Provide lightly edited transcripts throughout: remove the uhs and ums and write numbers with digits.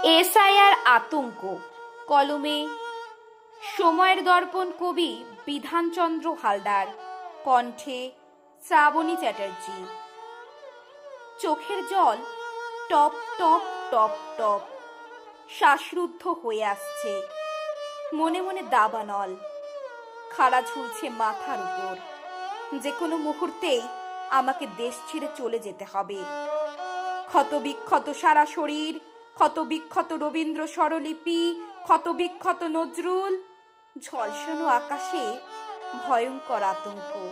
SIR আতঙ্ক। কলমে সময়ের দর্পণ কবি বিধানচন্দ্র হালদার, কণ্ঠে শ্রাবণী চ্যাটার্জি। চোখের জল টপ টপ টপ টপ শ্বাসরুদ্ধ হয়ে আসছে, মনে মনে দাবানল খাড়া ঝুলছে মাথার উপর। যে কোনো মুহূর্তেই আমাকে দেশ ছেড়ে চলে যেতে হবে। ক্ষতবিক্ষত সারা শরীর, ক্ষতবিক্ষত রবীন্দ্র স্বরলিপি, ক্ষতবিক্ষত নজরুল, ঝলসানো আকাশে ভয়ঙ্কর আতঙ্ক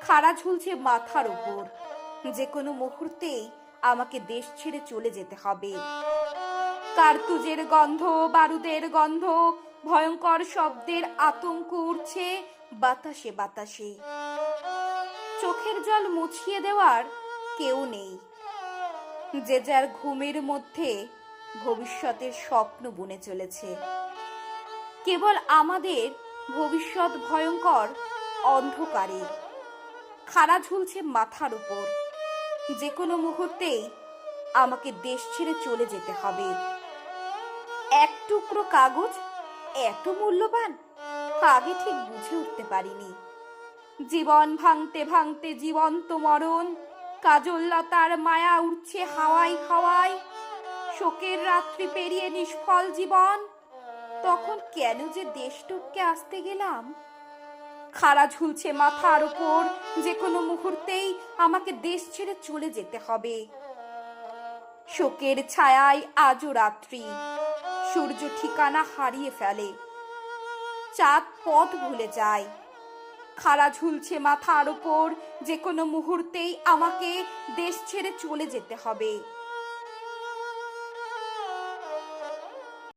খাড়া ঝুলছে মাথার উপর। যে কোনো মুহূর্তেই আমাকে দেশ ছেড়ে চলে যেতে হবে। কার্তুজের গন্ধ, বারুদের গন্ধ, ভয়ঙ্কর শব্দের আতঙ্ক উঠছে বাতাসে বাতাসে। চোখের জল মুছিয়ে দেওয়ার কেউ নেই। যে যার ঘুমের মধ্যে ভবিষ্যতের স্বপ্ন বুনে চলেছে। কেবল আমাদের ভবিষ্যৎ ভয়ঙ্কর অন্ধকারে খাড়া ঝুলছে মাথার উপর। যে কোনো মুহূর্তেই আমাকে দেশ ছেড়ে চলে যেতে হবে। এক টুকরো কাগজ এত মূল্যবান আগে ঠিক বুঝে উঠতে পারিনি। জীবন ভাঙতে ভাঙতে জীবন্ত মরণ, কাজললতার মায়া উঠছে হাওয়ায় হাওয়ায়। শোকের রাত্রি পেরিয়ে নিষ্ফল জীবন, তখন কেন যে দেশ টপকে আসতে গেলাম। খাড়া ঝুলছে মাথার উপর, যে কোনো মুহূর্তেই আমাকে দেশ ছেড়ে চলে যেতে হবে। শোকের ছায়ায় আজও রাত্রি, সূর্য ঠিকানা হারিয়ে ফেলে, চাঁদ পথ ভুলে যায়। খাড়া ঝুলছে মাথার উপর, যে কোনো মুহূর্তেই আমাকে দেশ ছেড়ে চলে যেতে হবে।